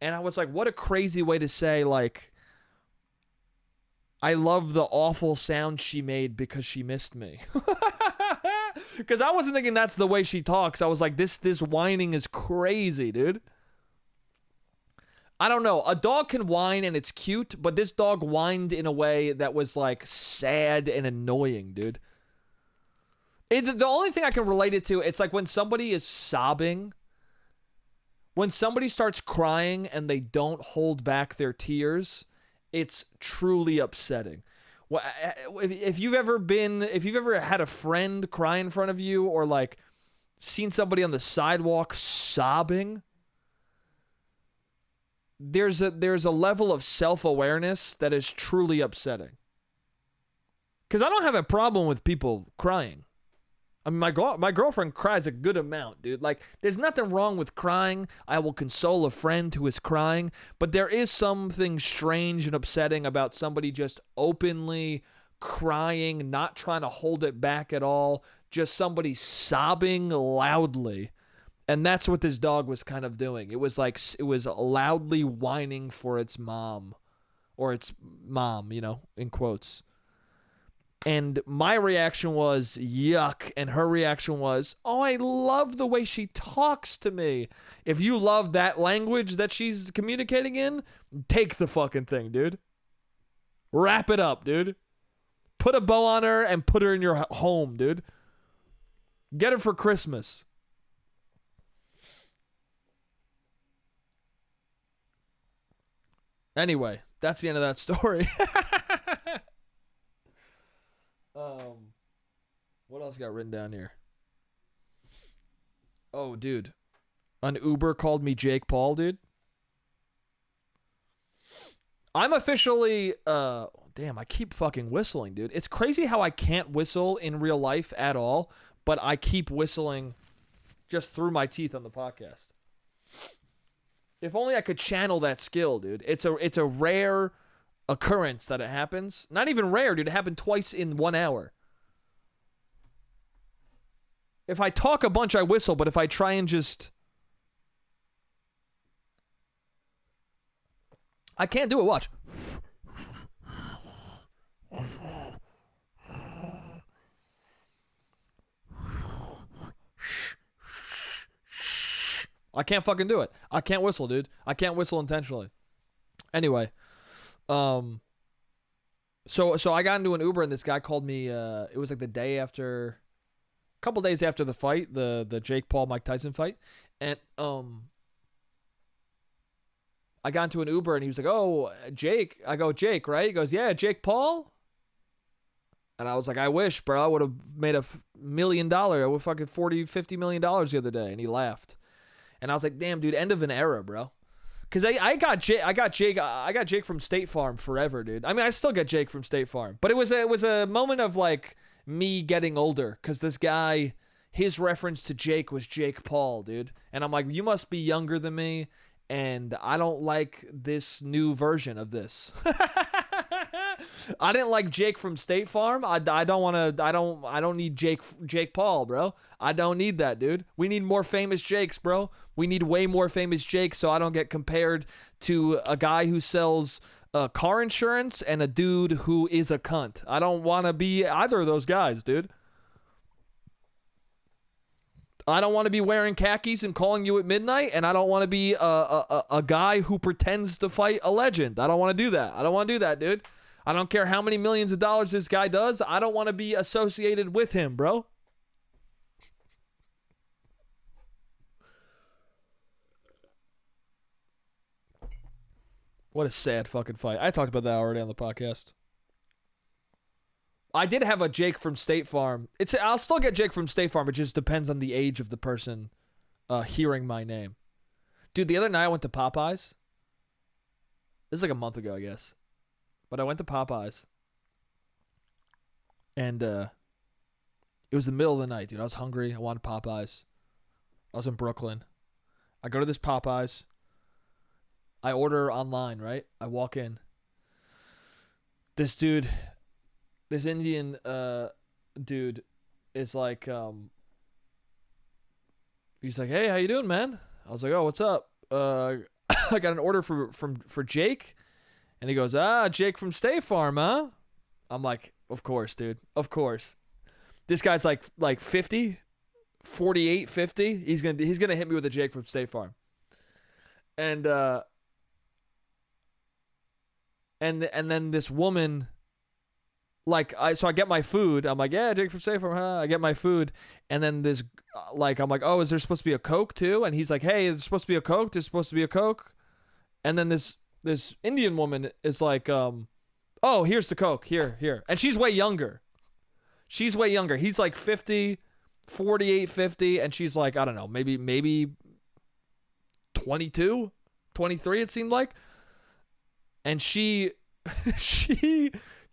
And I was like, what a crazy way to say, like, I love the awful sound she made because she missed me. Because I wasn't thinking that's the way she talks. I was like, this whining is crazy, dude. I don't know. A dog can whine and it's cute, but this dog whined in a way that was like sad and annoying, dude. The only thing I can relate it to, it's like when somebody is sobbing, when somebody starts crying and they don't hold back their tears, it's truly upsetting. If you've ever had a friend cry in front of you, or like seen somebody on the sidewalk sobbing, there's a level of self-awareness that is truly upsetting. Because I don't have a problem with people crying. I mean, my girlfriend cries a good amount, dude. Like, there's nothing wrong with crying. I will console a friend who is crying. But there is something strange and upsetting about somebody just openly crying, not trying to hold it back at all. Just somebody sobbing loudly. And that's what this dog was kind of doing. It was loudly whining for its mom. Or its mom, in quotes. And my reaction was, yuck. And her reaction was, oh, I love the way she talks to me. If you love that language that she's communicating in, take the fucking thing, dude. Wrap it up, dude. Put a bow on her and put her in your home, dude. Get her for Christmas. Anyway, that's the end of that story. What else got written down here? Oh, dude. An Uber called me Jake Paul, dude. I'm officially, damn, I keep fucking whistling, dude. It's crazy how I can't whistle in real life at all, but I keep whistling just through my teeth on the podcast. If only I could channel that skill, dude. It's a rare occurrence that it happens. Not even rare, dude. It happened twice in 1 hour. If I talk a bunch, I whistle, but if I try and just... I can't do it, watch. I can't fucking do it. I can't whistle, dude. I can't whistle intentionally. Anyway, so I got into an Uber and this guy called me. It was like the day after, a couple days after the fight, the Jake Paul Mike Tyson fight, and I got into an Uber and he was like, "Oh, Jake." I go, "Jake, right?" He goes, "Yeah, Jake Paul." And I was like, "I wish, bro. I would have made $1 million. I would fucking $40-50 million the other day." And he laughed. And I was like, "Damn, dude, end of an era, bro." Because I got Jake from State Farm forever, dude. I mean, I still get Jake from State Farm, but it was a moment of like me getting older because this guy, his reference to Jake was Jake Paul, dude. And I'm like, you must be younger than me, and I don't like this new version of this. I didn't like Jake from State Farm. I don't need Jake Paul, bro. I don't need that, dude. We need more famous Jakes, bro. We need way more famous Jakes so I don't get compared to a guy who sells car insurance and a dude who is a cunt. I don't want to be either of those guys, dude. I don't want to be wearing khakis and calling you at midnight, and I don't want to be a guy who pretends to fight a legend. I don't want to do that. I don't want to do that, dude. I don't care how many millions of dollars this guy does. I don't want to be associated with him, bro. What a sad fucking fight. I talked about that already on the podcast. I did have a Jake from State Farm. I'll still get Jake from State Farm. It just depends on the age of the person hearing my name. Dude, the other night I went to Popeyes. This is like a month ago, I guess. But I went to Popeyes. And it was the middle of the night, dude. I was hungry. I wanted Popeyes. I was in Brooklyn. I go to this Popeyes. I order online, right? I walk in. This dude, this Indian dude is like, He's like, hey, how you doing, man? I was like, oh, what's up? I got an order for Jake. And he goes, Jake from State Farm, huh? I'm like, of course, dude. Of course. This guy's like 50, 48, 50. He's gonna hit me with a Jake from State Farm. And then this woman, like, so I get my food. I'm like, yeah, Jake from State Farm, huh? I get my food. And then this, like, I'm like, oh, is there supposed to be a Coke too? And he's like, hey, there's supposed to be a Coke. There's supposed to be a Coke. And then this Indian woman is like, oh, here's the Coke. Here. And she's way younger. He's like 50, 48, 50. And she's like, I don't know, maybe 22, 23, it seemed like. And she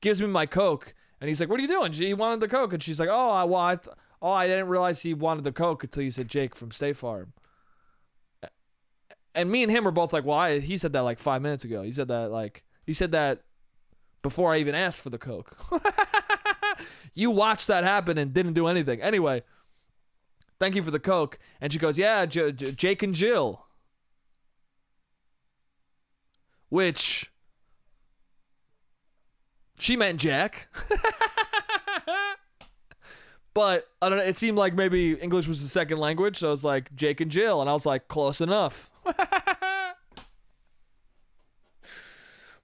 gives me my Coke. And he's like, what are you doing? He wanted the Coke. And she's like, I didn't realize he wanted the Coke until you said Jake from State Farm. And me and him are both like, well, he said that like 5 minutes ago. He said that before I even asked for the Coke. You watched that happen and didn't do anything. Anyway, thank you for the Coke. And she goes, yeah, Jake and Jill. Which she meant Jack. But I don't know, it seemed like maybe English was the second language, so I was like, Jake and Jill, and I was like, close enough.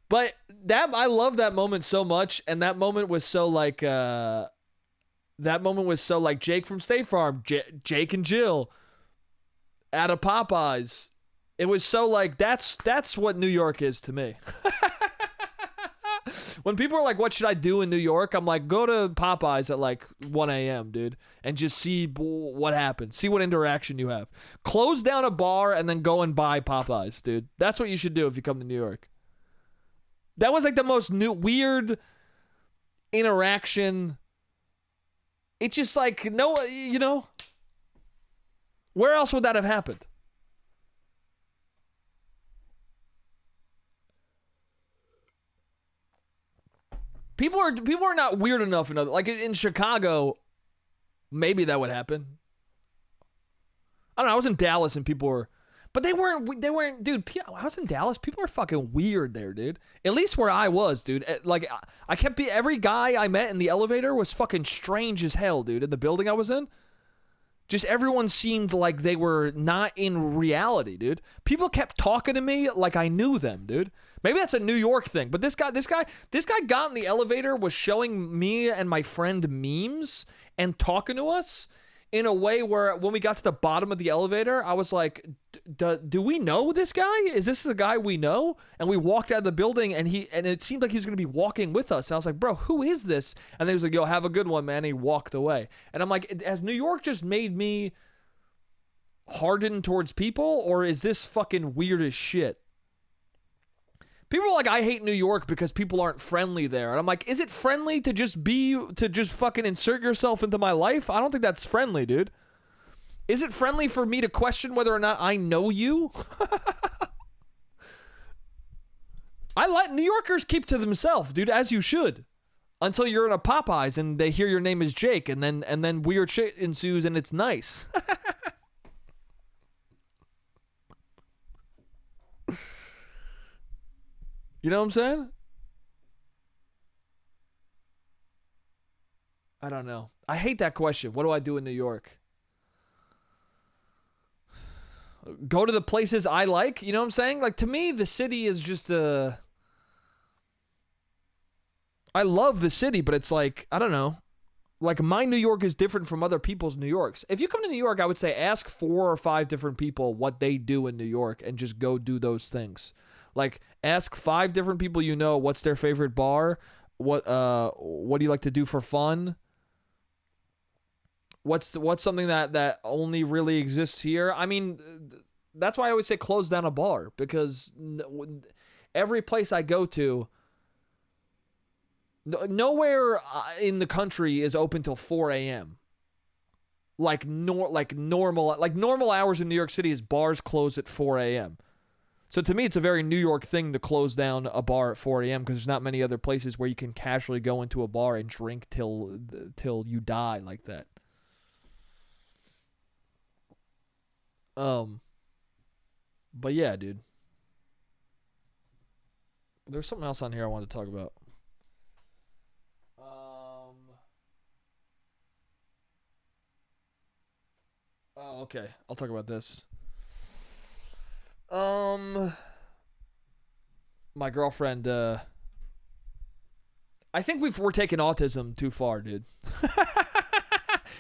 But I love that moment so much, and that moment was so like Jake from State Farm, Jake and Jill at a Popeyes. It was so like that's what New York is to me. When people are like, what should I do in New York? I'm like, go to Popeyes at like 1 a.m., dude, and just see what happens. See what interaction you have. Close down a bar and then go and buy Popeyes, dude. That's what you should do if you come to New York. That was like the most weird interaction. It's just like, no, you know, where else would that have happened? People are not weird enough in like in Chicago. Maybe that would happen. I don't know. I was in Dallas and people were, but they weren't, dude. I was in Dallas. People are fucking weird there, dude. At least where I was, dude. Like I kept every guy I met in the elevator was fucking strange as hell, dude. In the building I was in, just everyone seemed like they were not in reality, dude. People kept talking to me like I knew them, dude. Maybe that's a New York thing, but this guy got in the elevator, was showing me and my friend memes and talking to us in a way where when we got to the bottom of the elevator, I was like, do we know this guy? Is this a guy we know? And we walked out of the building and it seemed like he was going to be walking with us. And I was like, bro, who is this? And he was like, yo, have a good one, man. And he walked away. And I'm like, has New York just made me hardened towards people, or is this fucking weird as shit? People are like, I hate New York because people aren't friendly there. And I'm like, is it friendly to just fucking insert yourself into my life? I don't think that's friendly, dude. Is it friendly for me to question whether or not I know you? I let New Yorkers keep to themselves, dude, as you should. Until you're in a Popeyes and they hear your name is Jake, and then weird shit ensues and it's nice. You know what I'm saying? I don't know. I hate that question. What do I do in New York? Go to the places I like? You know what I'm saying? Like, to me, the city is just I love the city, but it's like, I don't know. Like, my New York is different from other people's New Yorks. If you come to New York, I would say ask 4 or 5 different people what they do in New York and just go do those things. Like, ask 5 different people you know what's their favorite bar, what do you like to do for fun, what's something that only really exists here. I mean, that's why I always say close down a bar, because every place I go to, nowhere in the country is open till 4 a.m. Like normal hours in New York City is bars close at 4 a.m. So to me, it's a very New York thing to close down a bar at 4 a.m. because there's not many other places where you can casually go into a bar and drink till you die like that. Um, but yeah, dude. There's something else on here I wanted to talk about. Oh, okay. I'll talk about this. Um, my girlfriend. I think we're taking autism too far, dude.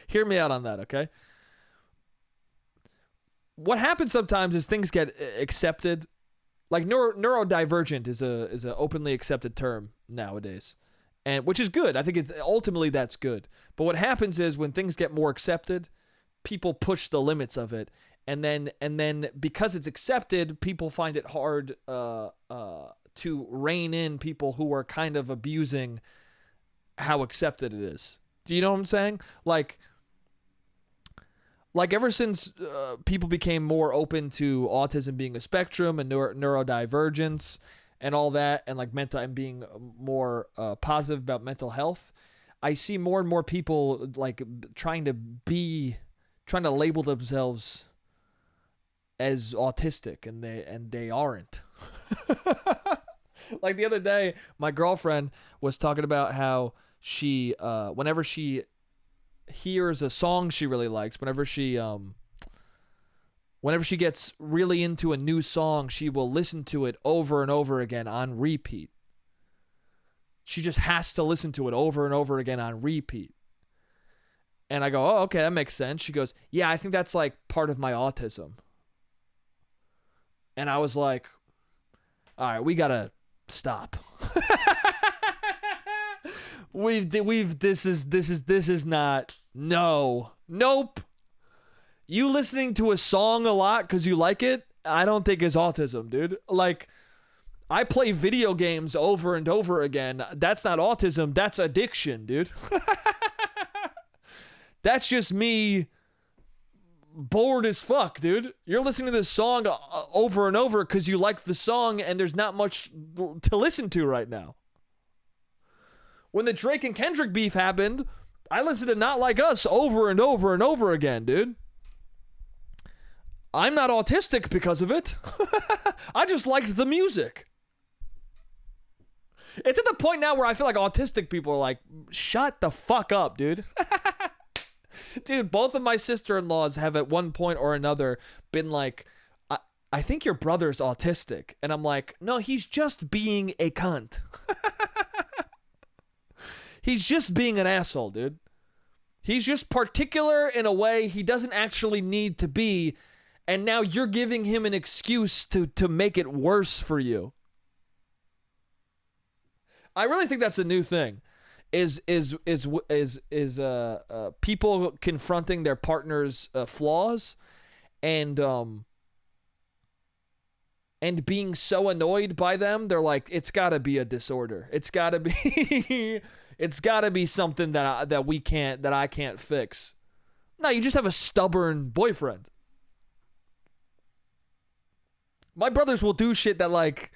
Hear me out on that, okay? What happens sometimes is things get accepted. Like neurodivergent is a openly accepted term nowadays, and which is good. I think it's ultimately that's good. But what happens is when things get more accepted, people push the limits of it, and then because it's accepted, people find it hard to rein in people who are kind of abusing how accepted it is. Do you know what I'm saying? Like ever since people became more open to autism being a spectrum and neurodivergence and all that, and like mental and being more positive about mental health, I see more and more people like trying to label themselves as autistic, and they aren't. Like the other day, my girlfriend was talking about how she whenever she hears a song she really likes, whenever she gets really into a new song, she will listen to it over and over again on repeat. She just has to listen to it over and over again on repeat. And I go, oh, okay, that makes sense. She goes, yeah, I think that's like part of my autism. And I was like, all right, we gotta stop. This is not, nope. You listening to a song a lot because you like it, I don't think is autism, dude. Like, I play video games over and over again. That's not autism, that's addiction, dude. That's just me bored as fuck, dude. You're listening to this song over and over because you like the song and there's not much to listen to right now. When the Drake and Kendrick beef happened, I listened to Not Like Us over and over and over again, dude. I'm not autistic because of it. I just liked the music. It's at the point now where I feel like autistic people are like, shut the fuck up, dude. Dude, both of my sister-in-laws have at one point or another been like, I think your brother's autistic. And I'm like, no, he's just being a cunt. He's just being an asshole, dude. He's just particular in a way he doesn't actually need to be, and now you're giving him an excuse to make it worse for you. I really think that's a new thing. Is people confronting their partner's flaws and being so annoyed by them, they're like, it's got to be a disorder. It's got to be it's got to be something that I can't fix. No, you just have a stubborn boyfriend. My brothers will do shit that like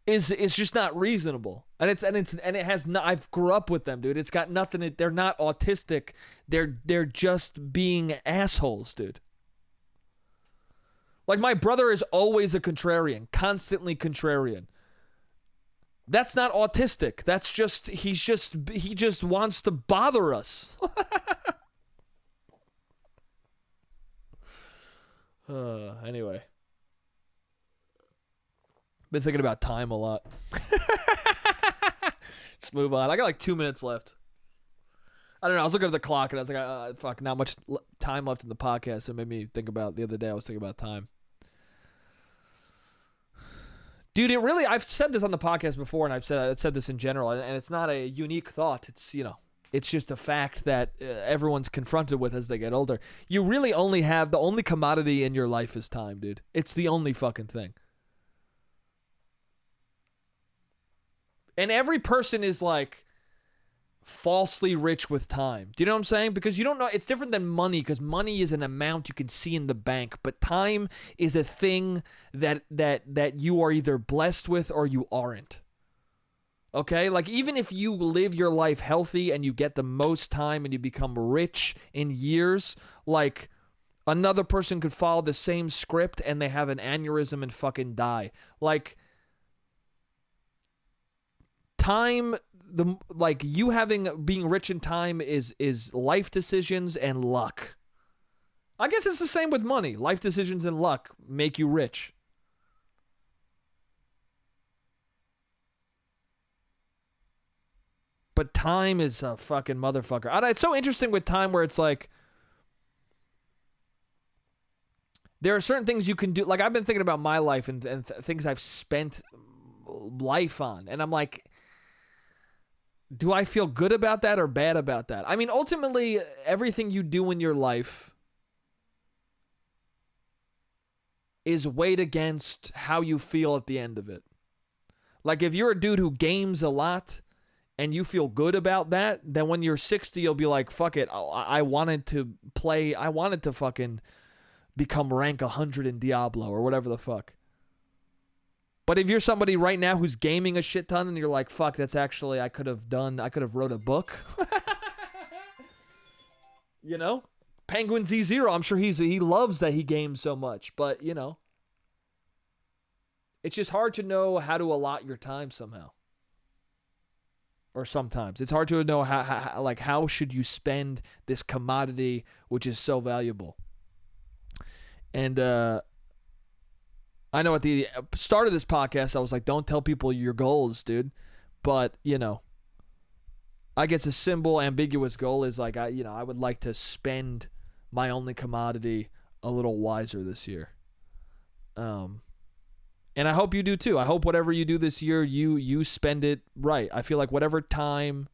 is just not reasonable. And it has not, I've grew up with them, dude. It's got nothing, they're not autistic. They're just being assholes, dude. Like my brother is always a contrarian, constantly contrarian. That's not autistic. That's just he just wants to bother us. Anyway. Been thinking about time a lot. Let's move on. I got like 2 minutes left. I don't know. I was looking at the clock and I was like, fuck, not much time left in the podcast. It made me think about the other day. I was thinking about time. Dude, it really, I've said this on the podcast before, and I've said this in general, and it's not a unique thought. It's, it's just a fact that everyone's confronted with as they get older. You really only have, the only commodity in your life is time, dude. It's the only fucking thing. And every person is like falsely rich with time. Do you know what I'm saying? Because you don't know, it's different than money, because money is an amount you can see in the bank, but time is a thing that you are either blessed with or you aren't. Okay? Like even if you live your life healthy and you get the most time and you become rich in years, like Another person could follow the same script and they have an aneurysm and fucking die. Like, time, being rich in time is life decisions and luck. I guess it's the same with money. Life decisions and luck make you rich. But time is a fucking motherfucker. It's so interesting with time where it's like, there are certain things you can do. Like, I've been thinking about my life and things I've spent life on. And I'm like, do I feel good about that or bad about that? I mean, ultimately, everything you do in your life is weighed against how you feel at the end of it. Like, if you're a dude who games a lot and you feel good about that, then when you're 60, you'll be like, fuck it, I wanted to fucking become rank 100 in Diablo or whatever the fuck. But if you're somebody right now who's gaming a shit ton and you're like, fuck, that's actually, I could have wrote a book. You know? Penguin Z0, I'm sure he loves that he games so much, but you know, it's just hard to know how to allot your time somehow. Or sometimes it's hard to know how should you spend this commodity which is so valuable. And I know at the start of this podcast I was like, don't tell people your goals, dude. But you know, I guess a simple, ambiguous goal is like, I would like to spend my only commodity a little wiser this year. And I hope you do too. I hope whatever you do this year, you spend it right. I feel like whatever time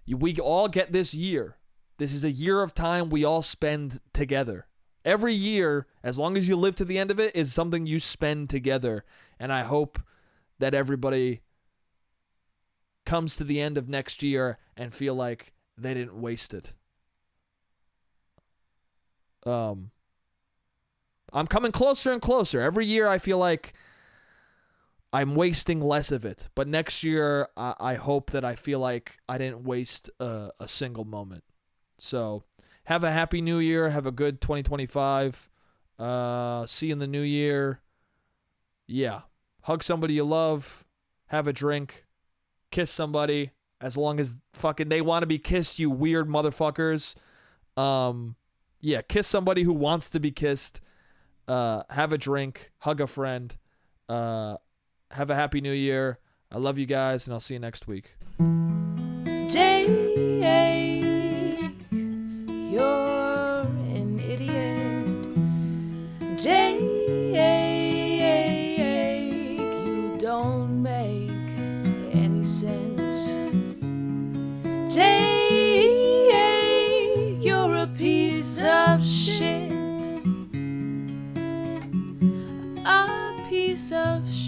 we all get this year, this is a year of time we all spend together. Every year, as long as you live to the end of it, is something you spend together. And I hope that everybody comes to the end of next year and feel like they didn't waste it. I'm coming closer and closer. Every year I feel like I'm wasting less of it. But next year, I hope that I feel like I didn't waste a single moment. So have a happy new year. Have a good 2025. See you in the new year. Yeah. Hug somebody you love. Have a drink. Kiss somebody. As long as fucking they want to be kissed, you weird motherfuckers. Yeah, kiss somebody who wants to be kissed. Have a drink. Hug a friend. Have a happy new year. I love you guys, and I'll see you next week. Jake, you're an idiot. Jake, you don't make any sense. Jake, you're a piece of shit. A piece of shit.